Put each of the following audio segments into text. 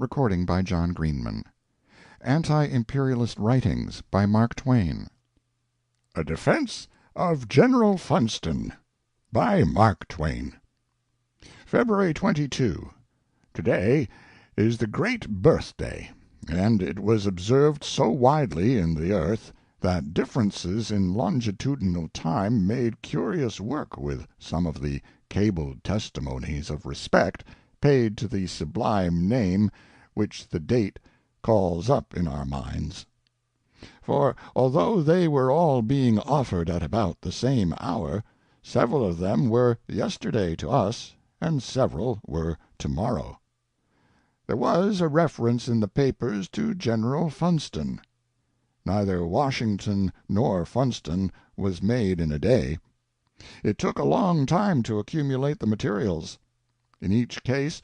Recording by John Greenman. Anti-Imperialist Writings by Mark Twain. A Defense of General Funston by Mark Twain. February 22. Today is the great birthday, and it was observed so widely in the earth that differences in longitudinal time made curious work with some of the cabled testimonies of respect paid to the sublime name which the date calls up in our minds. For although they were all being offered at about the same hour, several of them were yesterday to us, and several were tomorrow. There was a reference in the papers to General Funston. Neither Washington nor Funston was made in a day. It took a long time to accumulate the materials. In each case,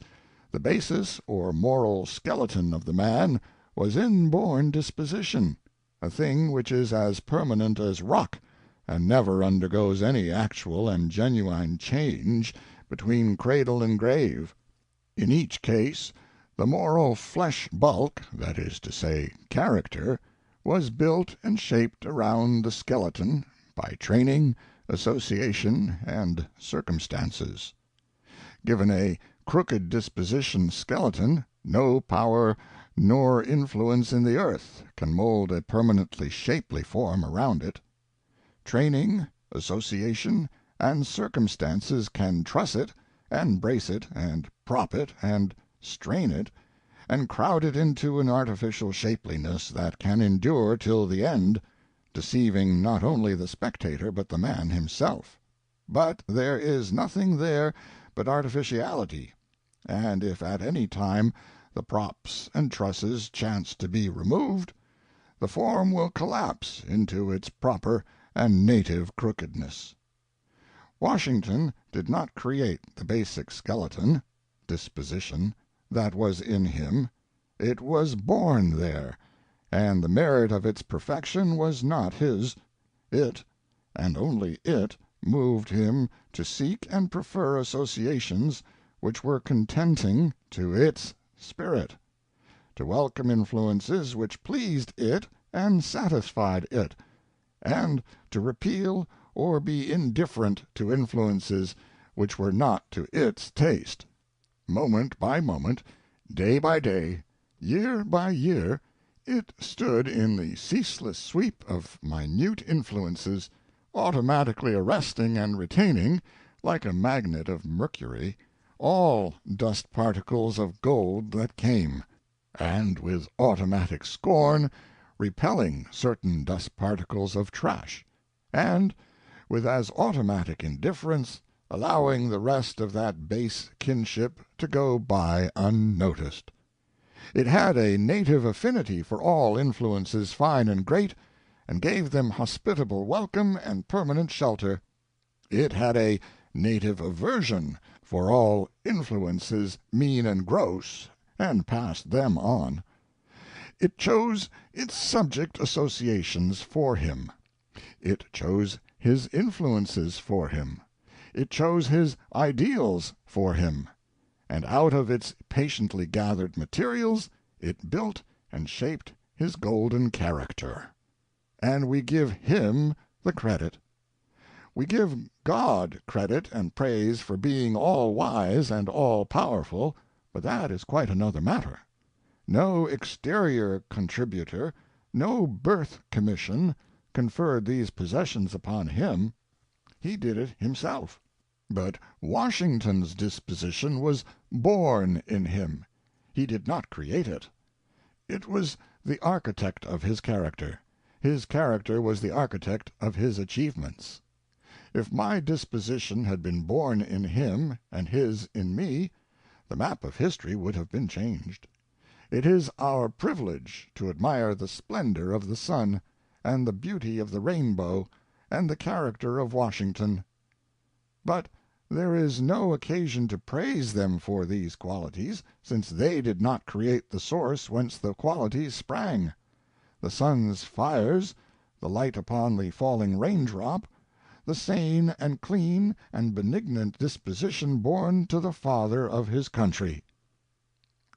the basis or moral skeleton of the man was inborn disposition, a thing which is as permanent as rock, and never undergoes any actual and genuine change between cradle and grave. In each case, the moral flesh bulk, that is to say, character, was built and shaped around the skeleton by training, association, and circumstances. Given a crooked disposition skeleton, no power nor influence in the earth can mold a permanently shapely form around it. Training, association, and circumstances can truss it, and brace it, and prop it, and strain it, and crowd it into an artificial shapeliness that can endure till the end, deceiving not only the spectator but the man himself. But there is nothing there but artificiality, and if at any time the props and trusses chance to be removed, the form will collapse into its proper and native crookedness. Washington did not create the basic skeleton, disposition, that was in him. It was born there, and the merit of its perfection was not his. It, and only it, moved him to seek and prefer associations which were contenting to its spirit, to welcome influences which pleased it and satisfied it, and to repeal or be indifferent to influences which were not to its taste. Moment by moment, day by day, year by year, it stood in the ceaseless sweep of minute influences, automatically arresting and retaining, like a magnet of mercury, all dust particles of gold that came, and with automatic scorn repelling certain dust particles of trash, and with as automatic indifference allowing the rest of that base kinship to go by unnoticed. It had a native affinity for all influences fine and great, and gave them hospitable welcome and permanent shelter. It had a native aversion for all influences mean and gross, and passed them on. It chose its subject associations for him. It chose his influences for him. It chose his ideals for him, and out of its patiently gathered materials it built and shaped his golden character. And we give him the credit. We give God credit and praise for being all-wise and all-powerful, but that is quite another matter. No exterior contributor, no birth commission, conferred these possessions upon him. He did it himself. But Washington's disposition was born in him. He did not create it. It was the architect of his character. His character was the architect of his achievements. If my disposition had been born in him and his in me, the map of history would have been changed. It is our privilege to admire the splendor of the sun, and the beauty of the rainbow, and the character of Washington. But there is no occasion to praise them for these qualities, since they did not create the source whence the qualities sprang. The sun's fires, the light upon the falling raindrop, the sane and clean and benignant disposition born to the father of his country.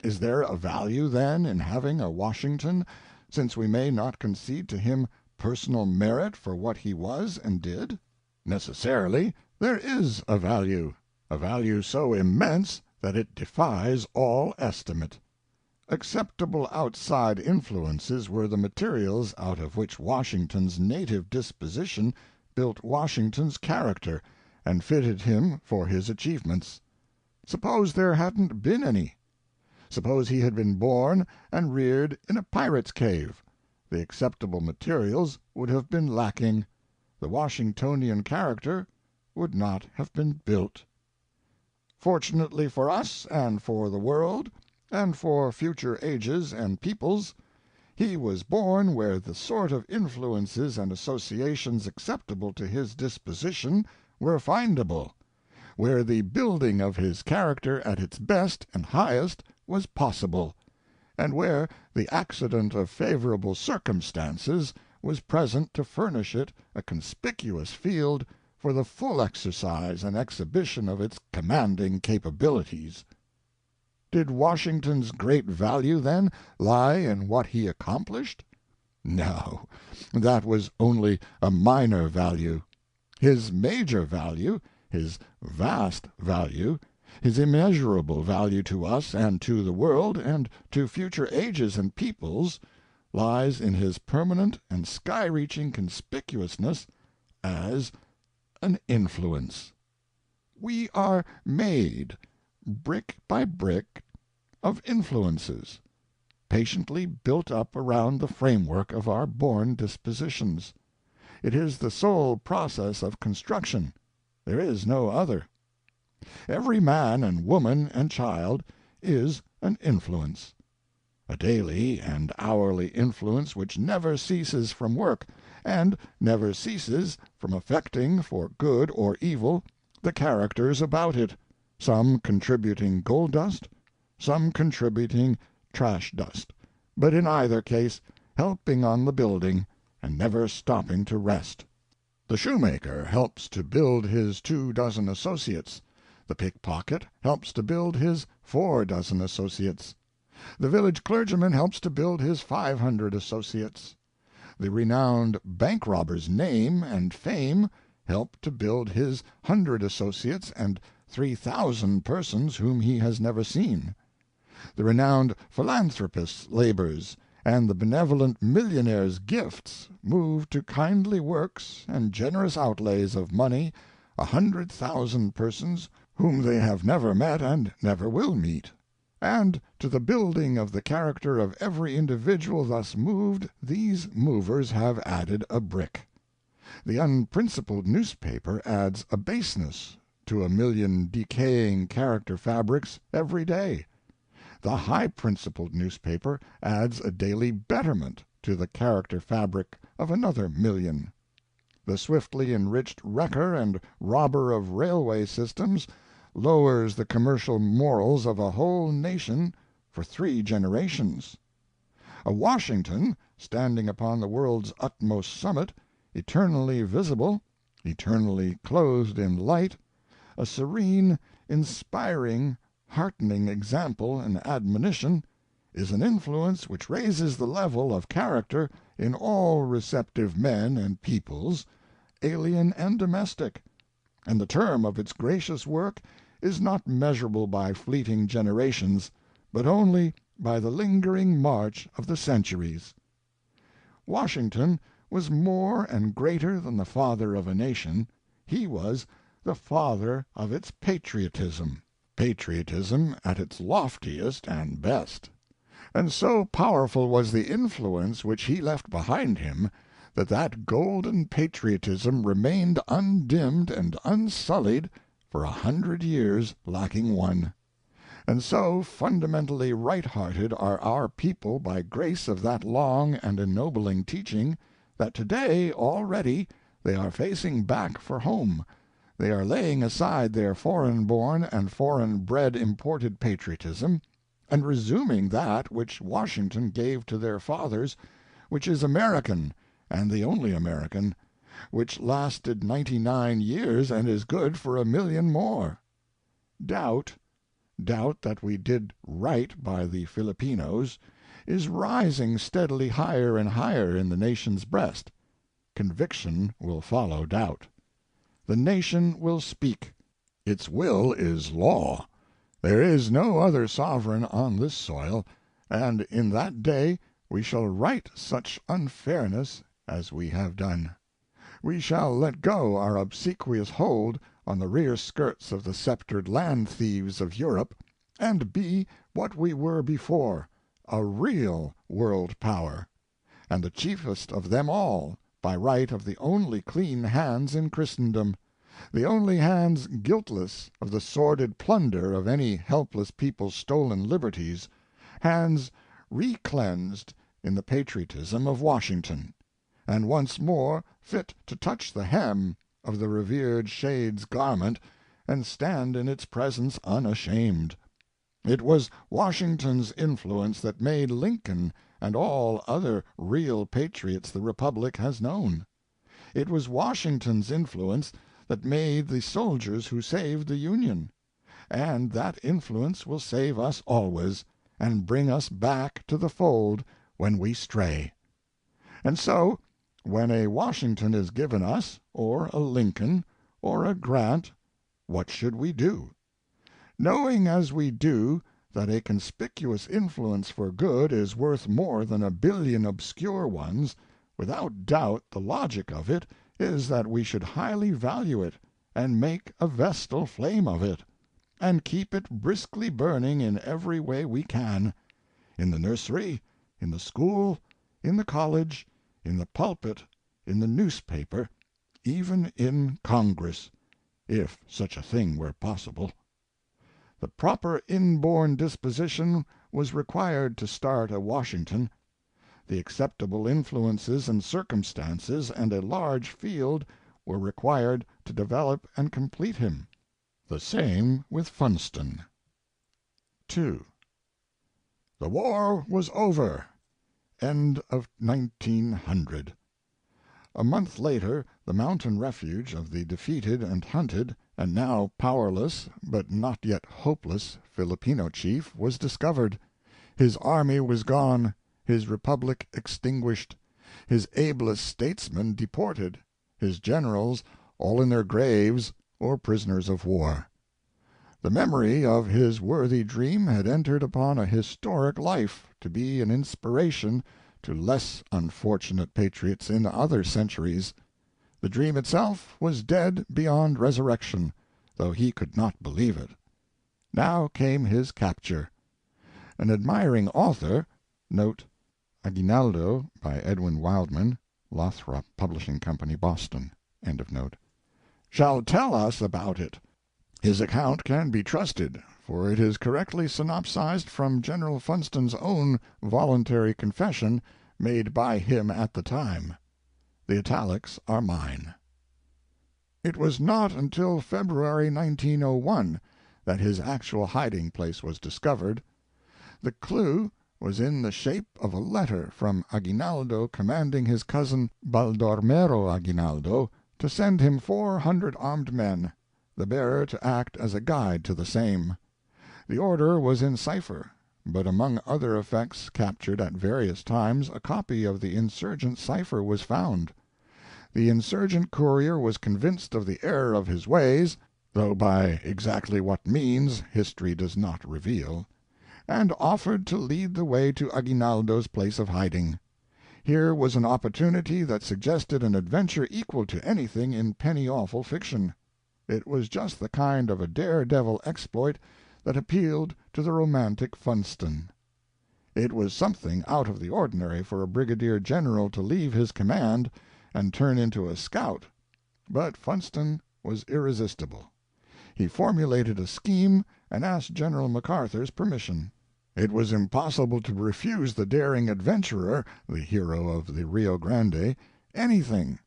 Is there a value, then, in having a Washington, since we may not concede to him personal merit for what he was and did? Necessarily, there is a value so immense that it defies all estimate. Acceptable outside influences were the materials out of which Washington's native disposition built Washington's character and fitted him for his achievements. Suppose there hadn't been any. Suppose he had been born and reared in a pirate's cave. The acceptable materials would have been lacking. The Washingtonian character would not have been built. Fortunately for us and for the world, and for future ages and peoples, he was born where the sort of influences and associations acceptable to his disposition were findable, where the building of his character at its best and highest was possible, and where the accident of favorable circumstances was present to furnish it a conspicuous field for the full exercise and exhibition of its commanding capabilities. Did Washington's great value, then, lie in what he accomplished? No, that was only a minor value. His major value, his vast value, his immeasurable value to us and to the world and to future ages and peoples, lies in his permanent and sky-reaching conspicuousness as an influence. We are made, brick by brick, of influences, patiently built up around the framework of our born dispositions. It is the sole process of construction. There is no other. Every man and woman and child is an influence, a daily and hourly influence which never ceases from work, and never ceases from affecting for good or evil the characters about it, some contributing gold dust, some contributing trash dust, but in either case helping on the building and never stopping to rest. The shoemaker helps to build his 24 associates. The pickpocket helps to build his 4 associates. The village clergyman helps to build his 500 associates. The renowned bank robber's name and fame help to build his 100 associates and 3,000 persons whom he has never seen. The renowned philanthropist's labors and the benevolent millionaire's gifts move to kindly works and generous outlays of money 100,000 persons whom they have never met and never will meet. And to the building of the character of every individual thus moved these movers have added a brick. The unprincipled newspaper adds a baseness to 1,000,000 decaying character fabrics every day. The high-principled newspaper adds a daily betterment to the character fabric of another 1,000,000. The swiftly enriched wrecker and robber of railway systems lowers the commercial morals of a whole nation for 3 generations. A Washington, standing upon the world's utmost summit, eternally visible, eternally clothed in light, a serene, inspiring, heartening example and admonition, is an influence which raises the level of character in all receptive men and peoples, alien and domestic, and the term of its gracious work is not measurable by fleeting generations, but only by the lingering march of the centuries. Washington was more and greater than the father of a nation. He was the father of its patriotism at its loftiest and best. And so powerful was the influence which he left behind him that that golden patriotism remained undimmed and unsullied for 100 years lacking one. And so fundamentally right-hearted are our people by grace of that long and ennobling teaching, that today already they are facing back for home. They are laying aside their foreign-born and foreign-bred imported patriotism, and resuming that which Washington gave to their fathers, which is American, and the only American, which lasted 99 years and is good for 1,000,000 more. Doubt, doubt that we did right by the Filipinos, is rising steadily higher and higher in the nation's breast. Conviction will follow doubt. The nation will speak. Its will is law. There is no other sovereign on this soil, and in that day we shall right such unfairness as we have done. We shall let go our obsequious hold on the rear skirts of the sceptered land thieves of Europe, and be what we were before, a real world power, and the chiefest of them all, by right of the only clean hands in Christendom, the only hands guiltless of the sordid plunder of any helpless people's stolen liberties, hands recleansed in the patriotism of Washington, and once more fit to touch the hem of the revered shade's garment and stand in its presence unashamed. It was Washington's influence that made Lincoln and all other real patriots the Republic has known. It was Washington's influence that made the soldiers who saved the Union, and that influence will save us always, and bring us back to the fold when we stray. And so, when a Washington is given us, or a Lincoln, or a Grant, what should we do? Knowing as we do that a conspicuous influence for good is worth more than 1,000,000,000 obscure ones, without doubt the logic of it is that we should highly value it, and make a vestal flame of it, and keep it briskly burning in every way we can, in the nursery, in the school, in the college, in the pulpit, in the newspaper, even in Congress, if such a thing were possible. The proper inborn disposition was required to start a Washington. The acceptable influences and circumstances and a large field were required to develop and complete him. The same with Funston. 2. The war was over. End of 1900. A month later the mountain refuge of the defeated and hunted, and now powerless but not yet hopeless, Filipino chief was discovered. His army was gone, his republic extinguished, his ablest statesmen deported, his generals all in their graves or prisoners of war. The memory of his worthy dream had entered upon a historic life, to be an inspiration to less unfortunate patriots in other centuries. The dream itself was dead beyond resurrection, though he could not believe it. Now came his capture. An admiring author, note Aguinaldo by Edwin Wildman, Lothrop Publishing Company, Boston, end of note, shall tell us about it. His account can be trusted, for it is correctly synopsized from General Funston's own voluntary confession made by him at the time. The italics are mine. It was not until February 1901 that his actual hiding place was discovered. The clue was in the shape of a letter from Aguinaldo commanding his cousin Baldormero Aguinaldo to send him 400 armed men, the bearer to act as a guide to the same. The order was in cipher, but among other effects captured at various times a copy of the insurgent cipher was found. The insurgent courier was convinced of the error of his ways, though by exactly what means history does not reveal, and offered to lead the way to Aguinaldo's place of hiding. Here was an opportunity that suggested an adventure equal to anything in penny-awful fiction. It was just the kind of a daredevil exploit that appealed to the romantic Funston. It was something out of the ordinary for a brigadier general to leave his command and turn into a scout, but Funston was irresistible. He formulated a scheme and asked General MacArthur's permission. It was impossible to refuse the daring adventurer, the hero of the Rio Grande, anything,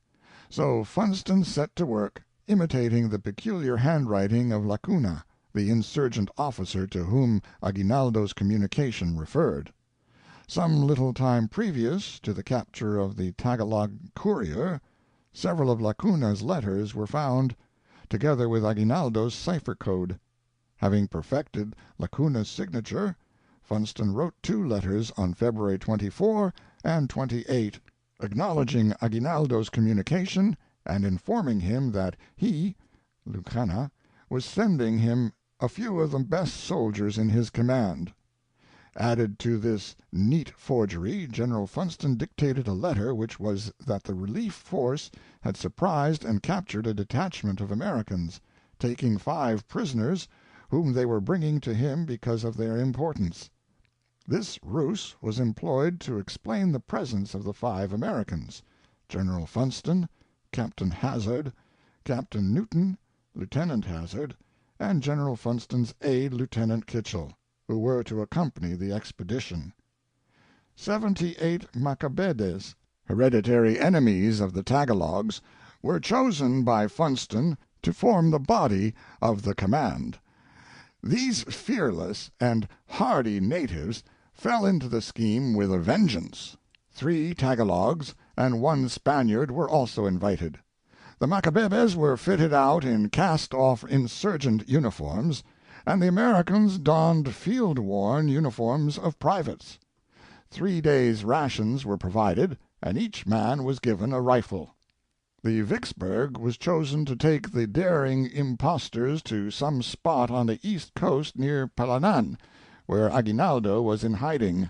so Funston set to work, imitating the peculiar handwriting of Lacuna, the insurgent officer to whom Aguinaldo's communication referred. Some little time previous to the capture of the Tagalog courier, several of Lacuna's letters were found, together with Aguinaldo's cipher code. Having perfected Lacuna's signature, Funston wrote 2 letters on February 24 and 28, acknowledging Aguinaldo's communication and informing him that he, Lucana, was sending him a few of the best soldiers in his command. Added to this neat forgery, General Funston dictated a letter which was that the relief force had surprised and captured a detachment of Americans, taking 5 prisoners, whom they were bringing to him because of their importance. This ruse was employed to explain the presence of the 5 Americans: General Funston, Captain Hazard, Captain Newton, Lieutenant Hazard, and General Funston's aide, Lieutenant Kitchell, who were to accompany the expedition. 78 Macabedes, hereditary enemies of the Tagalogs, were chosen by Funston to form the body of the command. These fearless and hardy natives fell into the scheme with a vengeance. 3 Tagalogs and 1 Spaniard were also invited. The Macabebes were fitted out in cast-off insurgent uniforms, and the Americans donned field-worn uniforms of privates. 3 days' rations were provided, and each man was given a rifle. The Vicksburg was chosen to take the daring impostors to some spot on the east coast near Palanan, where Aguinaldo was in hiding.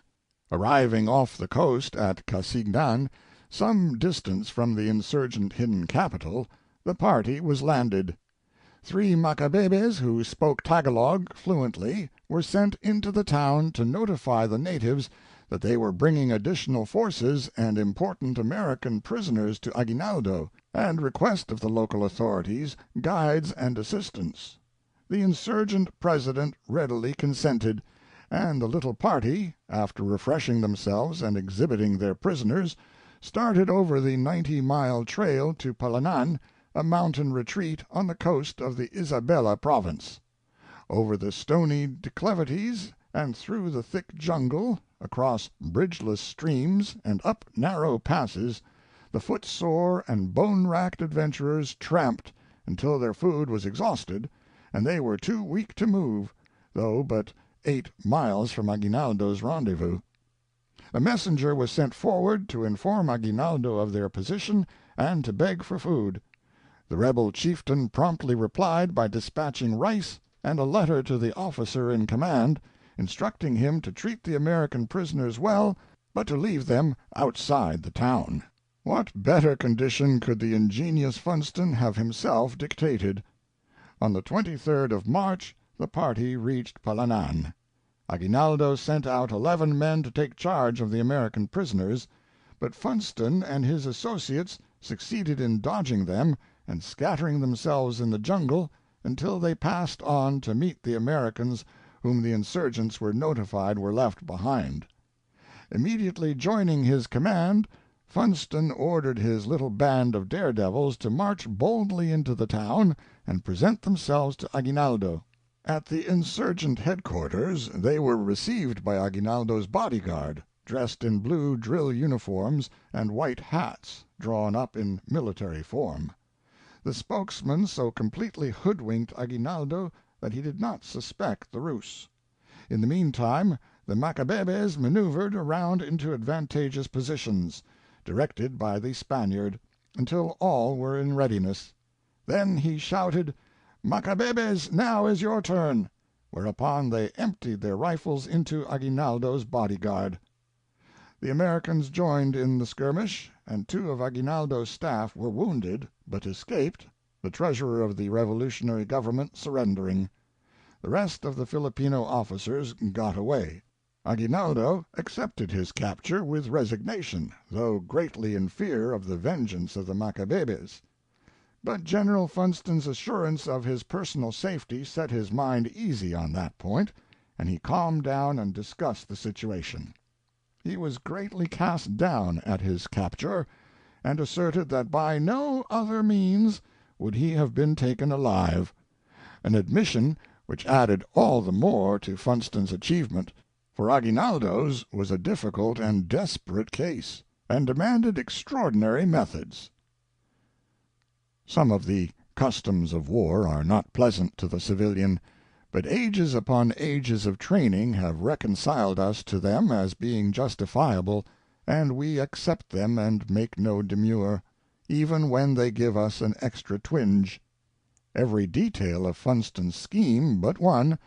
Arriving off the coast at Casignan, some distance from the insurgent hidden capital, the party was landed. 3 Macabebes who spoke Tagalog fluently were sent into the town to notify the natives that they were bringing additional forces and important American prisoners to Aguinaldo, and request of the local authorities guides and assistance. The insurgent president readily consented, and the little party, after refreshing themselves and exhibiting their prisoners, started over the 90-mile trail to Palanan, a mountain retreat on the coast of the Isabela province. Over the stony declivities and through the thick jungle, across bridgeless streams and up narrow passes, the footsore and bone-racked adventurers tramped until their food was exhausted and they were too weak to move, though but 8 miles from Aguinaldo's rendezvous. A messenger was sent forward to inform Aguinaldo of their position and to beg for food. The rebel chieftain promptly replied by dispatching rice and a letter to the officer in command, instructing him to treat the American prisoners well, but to leave them outside the town. What better condition could the ingenious Funston have himself dictated? On the 23rd of March the party reached Palanan. Aguinaldo sent out 11 men to take charge of the American prisoners, but Funston and his associates succeeded in dodging them and scattering themselves in the jungle until they passed on to meet the Americans whom the insurgents were notified were left behind. Immediately joining his command, Funston ordered his little band of daredevils to march boldly into the town and present themselves to Aguinaldo. At the insurgent headquarters they were received by Aguinaldo's bodyguard, dressed in blue drill uniforms and white hats, drawn up in military form. The spokesman so completely hoodwinked Aguinaldo that he did not suspect the ruse. In the meantime the Macabebes maneuvered around into advantageous positions, directed by the Spaniard, until all were in readiness. Then he shouted, "Macabebes, now is your turn," whereupon they emptied their rifles into Aguinaldo's bodyguard. The Americans joined in the skirmish, and 2 of Aguinaldo's staff were wounded, but escaped, the treasurer of the revolutionary government surrendering. The rest of the Filipino officers got away. Aguinaldo accepted his capture with resignation, though greatly in fear of the vengeance of the Macabebes. But General Funston's assurance of his personal safety set his mind easy on that point, and he calmed down and discussed the situation. He was greatly cast down at his capture, and asserted that by no other means would he have been taken alive, an admission which added all the more to Funston's achievement, for Aguinaldo's was a difficult and desperate case, and demanded extraordinary methods. Some of the customs of war are not pleasant to the civilian, but ages upon ages of training have reconciled us to them as being justifiable, and we accept them and make no demur, even when they give us an extra twinge. Every detail of Funston's scheme but one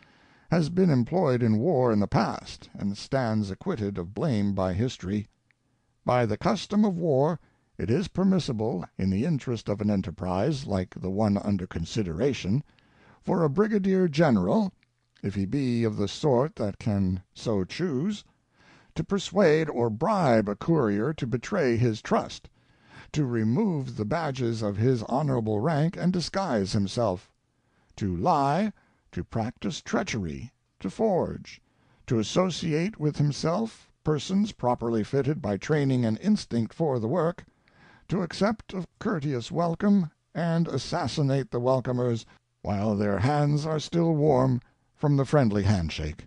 has been employed in war in the past, and stands acquitted of blame by history. By the custom of war it is permissible, in the interest of an enterprise like the one under consideration, for a brigadier general, if he be of the sort that can so choose, to persuade or bribe a courier to betray his trust, to remove the badges of his honorable rank and disguise himself, to lie, to practice treachery, to forge, to associate with himself persons properly fitted by training and instinct for the work, to accept a courteous welcome and assassinate the welcomers while their hands are still warm from the friendly handshake.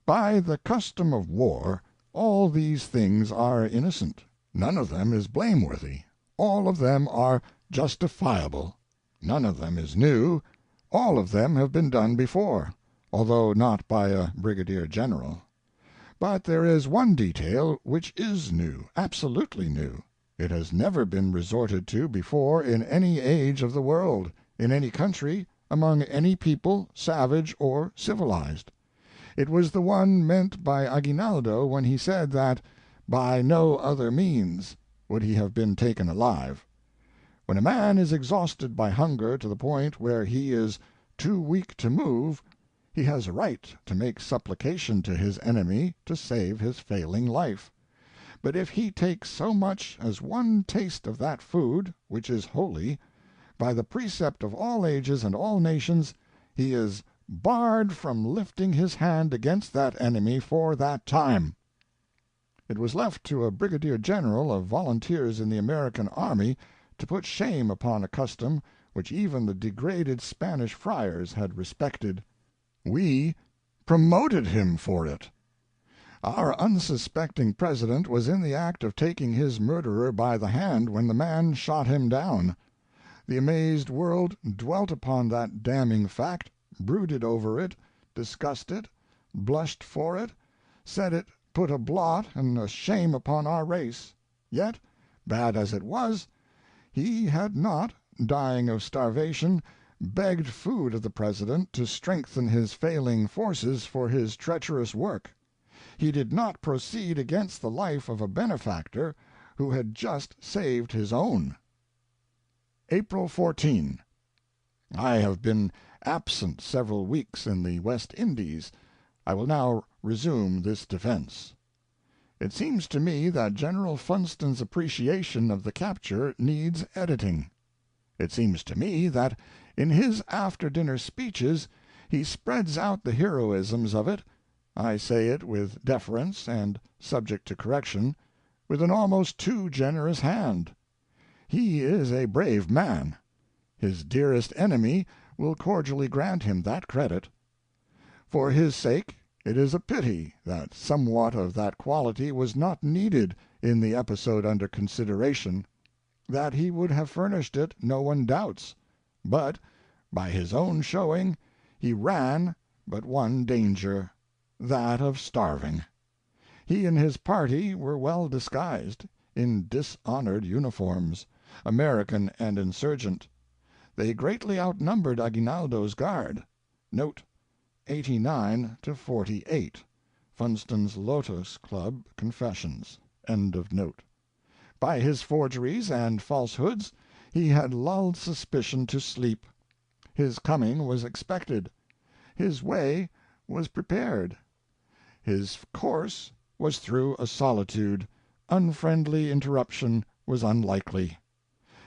By the custom of war, all these things are innocent. None of them is blameworthy. All of them are justifiable. None of them is new. All of them have been done before, although not by a brigadier general. But there is one detail which is new, absolutely new. It has never been resorted to before in any age of the world, in any country, among any people, savage or civilized. It was the one meant by Aguinaldo when he said that, by no other means, would he have been taken alive. When a man is exhausted by hunger to the point where he is too weak to move, he has a right to make supplication to his enemy to save his failing life. But if he takes so much as one taste of that food, which is holy, by the precept of all ages and all nations, he is barred from lifting his hand against that enemy for that time. It was left to a brigadier general of volunteers in the American army to put shame upon a custom which even the degraded Spanish friars had respected. We promoted him for it. Our unsuspecting president was in the act of taking his murderer by the hand when the man shot him down. The amazed world dwelt upon that damning fact, brooded over it, discussed it, blushed for it, said it put a blot and a shame upon our race. Yet, bad as it was, he had not, dying of starvation, begged food of the President to strengthen his failing forces for his treacherous work. He did not proceed against the life of a benefactor who had just saved his own. April 14. I have been absent several weeks in the West Indies. I will now resume this defense. It seems to me that General Funston's appreciation of the capture needs editing. It seems to me that in his after-dinner speeches he spreads out the heroisms of it, I say it with deference and subject to correction, with an almost too generous hand. He is a brave man. His dearest enemy will cordially grant him that credit. For his sake, it is a pity that somewhat of that quality was not needed in the episode under consideration. That he would have furnished it no one doubts, but, by his own showing, he ran but one danger, that of starving. He and his party were well disguised, in dishonored uniforms, American and insurgent. They greatly outnumbered Aguinaldo's guard. Note: 89 to 48. Funston's Lotos Club Confessions. End of note. By his forgeries and falsehoods he had lulled suspicion to sleep. His coming was expected. His way was prepared. His course was through a solitude. Unfriendly interruption was unlikely.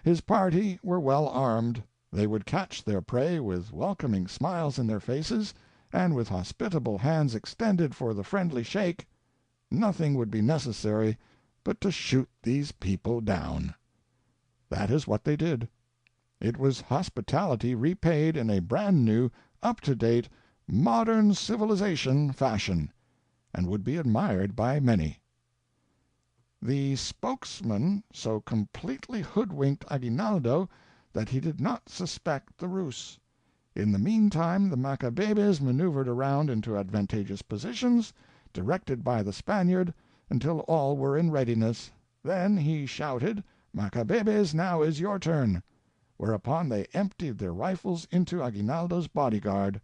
His party were well armed. They would catch their prey with welcoming smiles in their faces, and with hospitable hands extended for the friendly shake. Nothing would be necessary but to shoot these people down. That is what they did. It was hospitality repaid in a brand-new, up-to-date, modern civilization fashion, and would be admired by many. The spokesman so completely hoodwinked Aguinaldo that he did not suspect the ruse. In the meantime the Macabebes maneuvered around into advantageous positions, directed by the Spaniard, until all were in readiness. Then he shouted, "Macabebes, now is your turn," whereupon they emptied their rifles into Aguinaldo's bodyguard.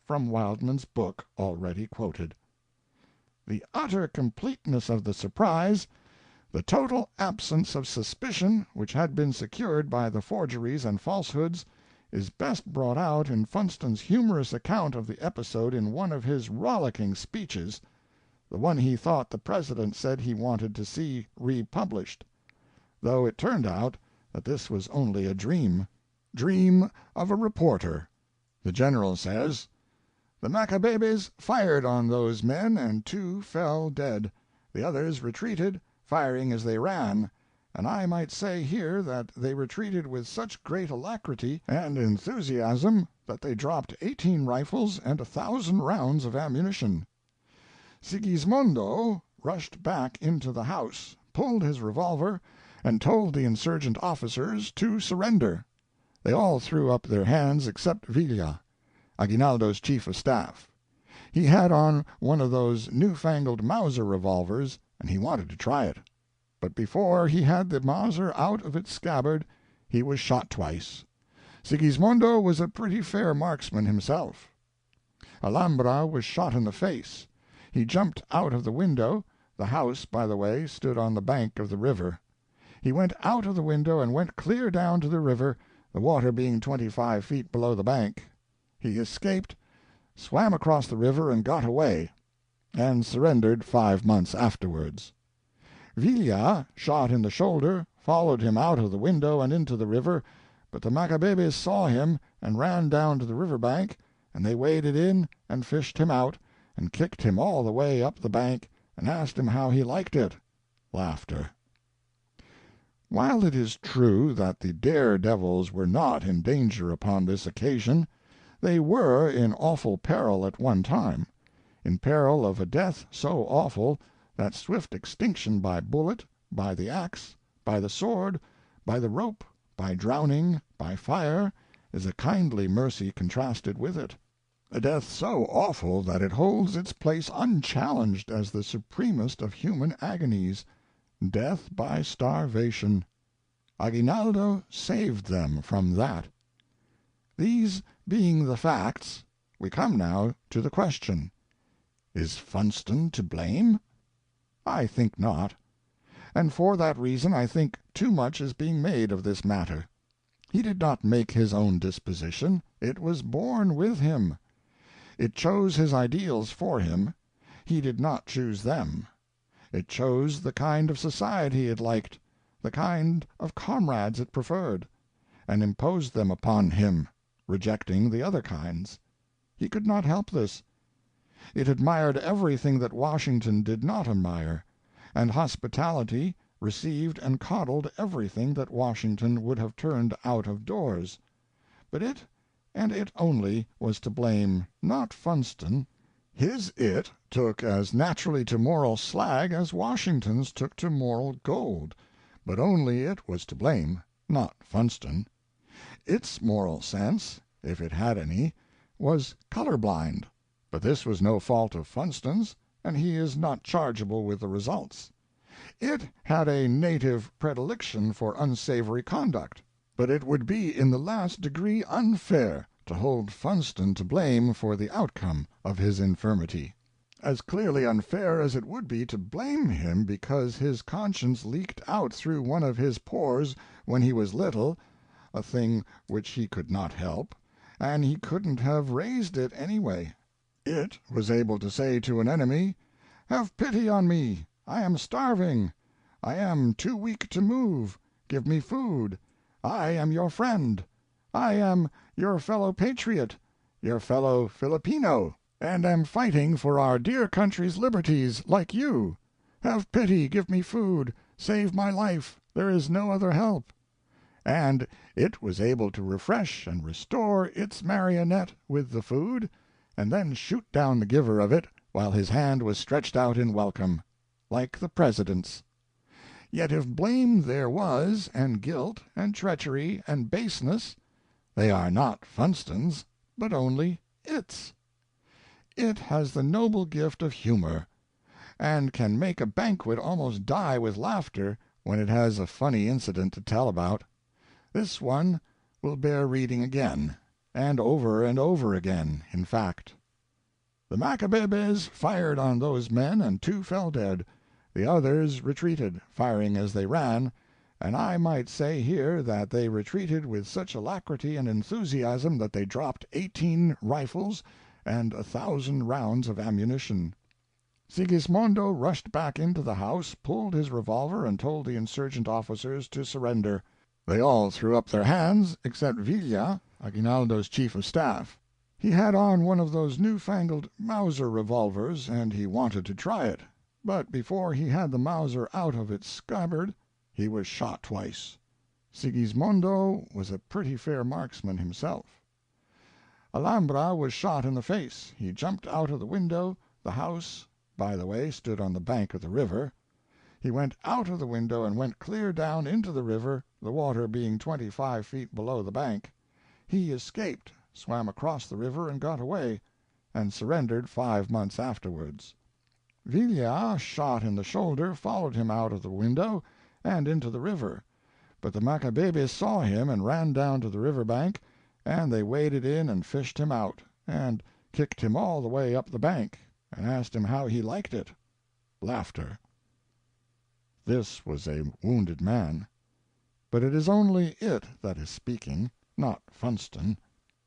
From Wildman's book already quoted. The utter completeness of the surprise, the total absence of suspicion which had been secured by the forgeries and falsehoods, is best brought out in Funston's humorous account of the episode in one of his rollicking speeches, the one he thought the President said he wanted to see republished, though it turned out that this was only a dream of a reporter. The General says: "The Macabebes fired on those men and 2 fell dead. The others retreated, firing as they ran, and I might say here that they retreated with such great alacrity and enthusiasm that they dropped 18 rifles and 1,000 rounds of ammunition. Sigismondo rushed back into the house, pulled his revolver, and told the insurgent officers to surrender. They all threw up their hands except Villa, Aguinaldo's chief of staff. He had on one of those new-fangled Mauser revolvers, and he wanted to try it. But before he had the Mauser out of its scabbard he was shot twice. Sigismondo was a pretty fair marksman himself. Alhambra was shot in the face. He jumped out of the window. The house, by the way, stood on the bank of the river. He went out of the window and went clear down to the river, the water being 25 feet below the bank. He escaped, swam across the river and got away, and surrendered 5 months afterwards. Villa, shot in the shoulder, followed him out of the window and into the river, but the Macabebes saw him and ran down to the river bank, and they waded in and fished him out, and kicked him all the way up the bank, and asked him how he liked it. Laughter. While it is true that the dare-devils were not in danger upon this occasion, they were in awful peril at one time, in peril of a death so awful that swift extinction by bullet, by the axe, by the sword, by the rope, by drowning, by fire, is a kindly mercy contrasted with it. A death so awful that it holds its place unchallenged as the supremest of human agonies, death by starvation. Aguinaldo saved them from that. These being the facts, we come now to the question: is Funston to blame? I think not, and for that reason I think too much is being made of this matter. He did not make his own disposition, it was born with him. It chose his ideals for him, he did not choose them. It chose the kind of society it liked, the kind of comrades it preferred, and imposed them upon him, rejecting the other kinds. He could not help this. It admired everything that Washington did not admire, and hospitality received and coddled everything that Washington would have turned out of doors. But it, and it only, was to blame, not Funston. His it took as naturally to moral slag as Washington's took to moral gold, but only it was to blame, not Funston. Its moral sense, if it had any, was color-blind, but this was no fault of Funston's, and he is not chargeable with the results. It had a native predilection for unsavory conduct, but it would be in the last degree unfair to hold Funston to blame for the outcome of his infirmity, as clearly unfair as it would be to blame him because his conscience leaked out through one of his pores when he was little, a thing which he could not help, and he couldn't have raised it anyway. It was able to say to an enemy, "Have pity on me, I am starving, I am too weak to move, give me food, I am your friend, I am your fellow patriot, your fellow Filipino, and am fighting for our dear country's liberties, like you. Have pity, give me food, save my life, there is no other help." And it was able to refresh and restore its marionette with the food, and then shoot down the giver of it while his hand was stretched out in welcome, like the President's. Yet if blame there was, and guilt, and treachery, and baseness, They are not Funston's, but only its. It has the noble gift of humor, and can make a banquet almost die with laughter when it has a funny incident to tell about. This one will bear reading again, and over again, in fact. The Macabebes fired on those men, and 2 fell dead. The others retreated, firing as they ran, and I might say here that they retreated with such alacrity and enthusiasm that they dropped 18 rifles and 1,000 rounds of ammunition. Sigismondo rushed back into the house, pulled his revolver, and told the insurgent officers to surrender. They all threw up their hands except Villa, Aguinaldo's chief of staff. He had on one of those new-fangled Mauser revolvers, and he wanted to try it, but before he had the Mauser out of its scabbard he was shot twice. Sigismondo was a pretty fair marksman himself. Alhambra was shot in the face. He jumped out of the window. The house, by the way, stood on the bank of the river. He went out of the window and went clear down into the river, the water being 25 feet below the bank. He escaped, swam across the river and got away, and surrendered 5 months afterwards. Villa, shot in the shoulder, followed him out of the window and into the river, but the Macabebes saw him and ran down to the river bank, and they waded in and fished him out, and kicked him all the way up the bank, and asked him how he liked it. Laughter. This was a wounded man. But it is only it that is speaking, not Funston.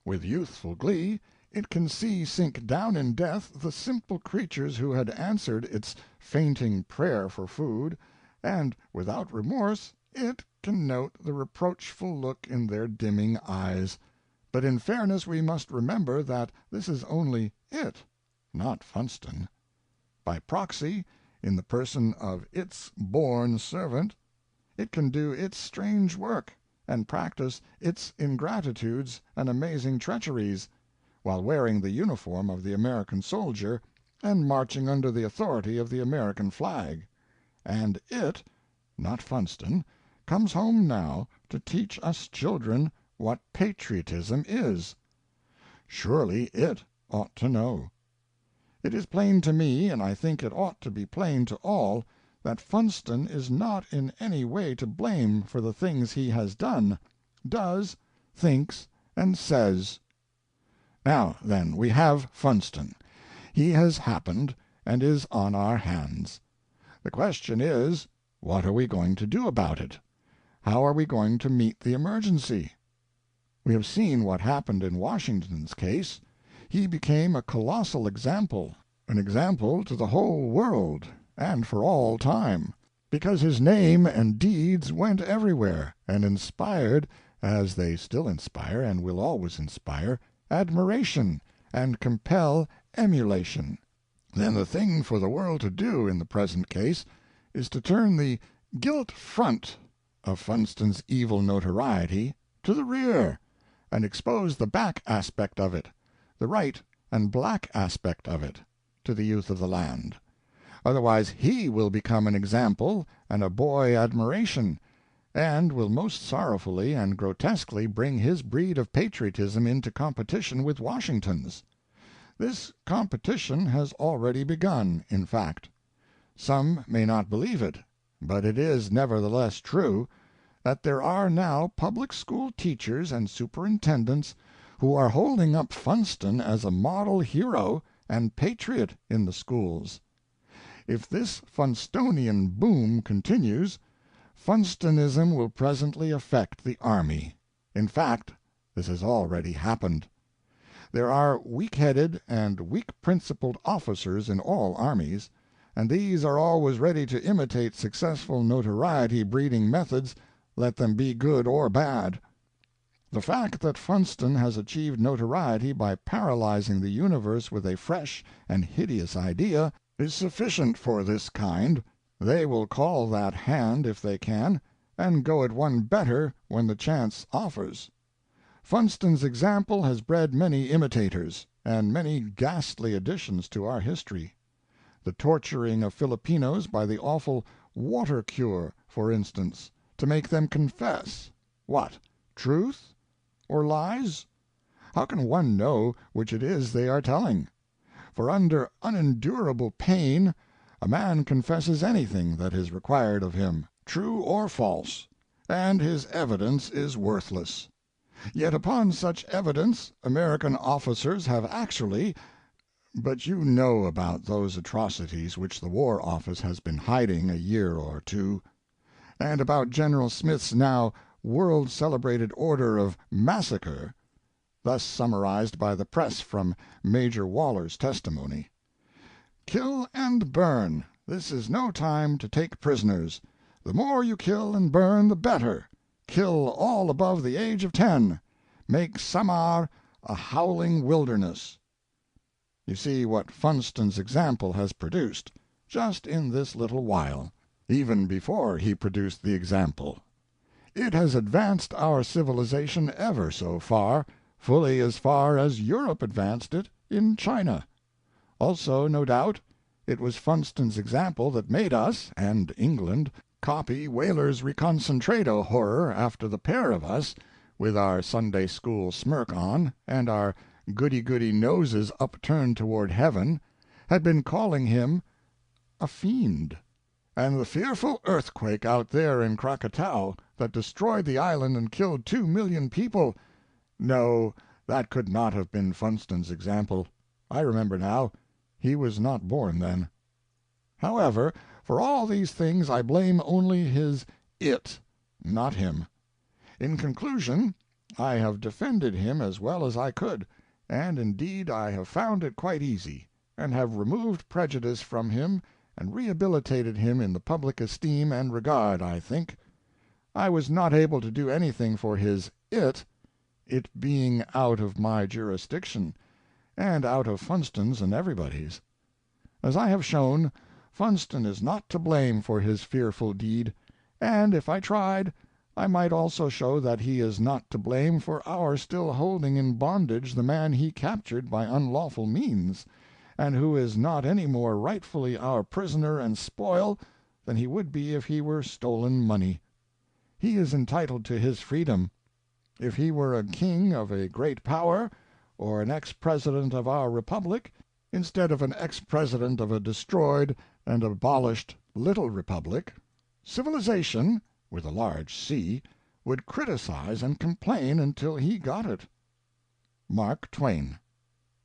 With youthful glee it can see sink down in death the simple creatures who had answered its fainting prayer for food, and without remorse it can note the reproachful look in their dimming eyes. But in fairness we must remember that this is only it, not Funston. By proxy, in the person of its born servant, it can do its strange work, and practice its ingratitudes and amazing treacheries, while wearing the uniform of the American soldier and marching under the authority of the American flag. And it, not Funston, comes home now to teach us children what patriotism is. Surely it ought to know. It is plain to me, and I think it ought to be plain to all, that Funston is not in any way to blame for the things he has done, does, thinks, and says. Now, then, we have Funston. He has happened, and is on our hands. The question is, what are we going to do about it? How are we going to meet the emergency? We have seen what happened in Washington's case. He became a colossal example, an example to the whole world, and for all time, because his name and deeds went everywhere, and inspired, as they still inspire and will always inspire, admiration and compel emulation. Then the thing for the world to do in the present case is to turn the gilt front of Funston's evil notoriety to the rear, and expose the back aspect of it, the right and black aspect of it, to the youth of the land. Otherwise he will become an example and a boy admiration, and will most sorrowfully and grotesquely bring his breed of patriotism into competition with Washington's. This competition has already begun, in fact. Some may not believe it, but it is nevertheless true that there are now public school teachers and superintendents who are holding up Funston as a model hero and patriot in the schools. If this Funstonian boom continues, Funstonism will presently affect the army. In fact, this has already happened. There are weak-headed and weak-principled officers in all armies, and these are always ready to imitate successful notoriety-breeding methods, let them be good or bad. The fact that Funston has achieved notoriety by paralyzing the universe with a fresh and hideous idea is sufficient for this kind. They will call that hand if they can, and go at one better when the chance offers. Funston's example has bred many imitators, and many ghastly additions to our history. The torturing of Filipinos by the awful water cure, for instance, to make them confess. What? Truth? or lies? How can one know which it is they are telling? For under unendurable pain a man confesses anything that is required of him, true or false, and his evidence is worthless. Yet upon such evidence American officers have actually—but you know about those atrocities which the War Office has been hiding a year or two, and about General Smith's now world-celebrated order of massacre, thus summarized by the press from Major Waller's testimony: "Kill and burn. This is no time to take prisoners. The more you kill and burn the better. Kill all above the age of 10. Make Samar a howling wilderness." You see what Funston's example has produced, just in this little while, even before he produced the example. It has advanced our civilization ever so far, fully as far as Europe advanced it in China. Also, no doubt, it was Funston's example that made us, and England, copy Whaler's Reconcentrado horror after the pair of us, with our Sunday school smirk on, and our goody-goody noses upturned toward heaven, had been calling him a fiend. And the fearful earthquake out there in Krakatoa that destroyed the island and killed 2,000,000 people—no, that could not have been Funston's example. I remember now. He was not born then. However, for all these things I blame only his "it," not him. In conclusion, I have defended him as well as I could, and indeed I have found it quite easy, and have removed prejudice from him and rehabilitated him in the public esteem and regard, I think. I was not able to do anything for his it being out of my jurisdiction, and out of Funston's and everybody's. As I have shown, Funston is not to blame for his fearful deed, and if I tried, I might also show that he is not to blame for our still holding in bondage the man he captured by unlawful means, and who is not any more rightfully our prisoner and spoil than he would be if he were stolen money. He is entitled to his freedom. If he were a king of a great power, or an ex-president of our republic, instead of an ex-president of a destroyed and abolished little republic, civilization, with a large C, would criticize and complain until he got it. Mark Twain.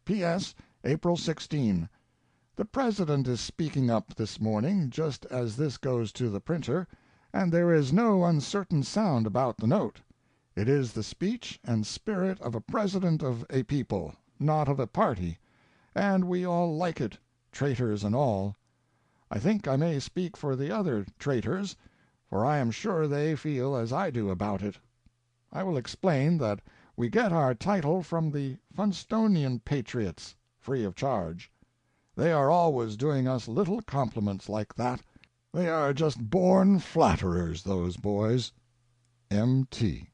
P.S. April 16. The President is speaking up this morning just as this goes to the printer, and there is no uncertain sound about the note. It is the speech and spirit of a president of a people, not of a party, and we all like it, traitors and all. I think I may speak for the other traitors, for I am sure they feel as I do about it. I will explain that we get our title from the Funstonian patriots, free of charge. They are always doing us little compliments like that. They are just born flatterers, those boys. M.T.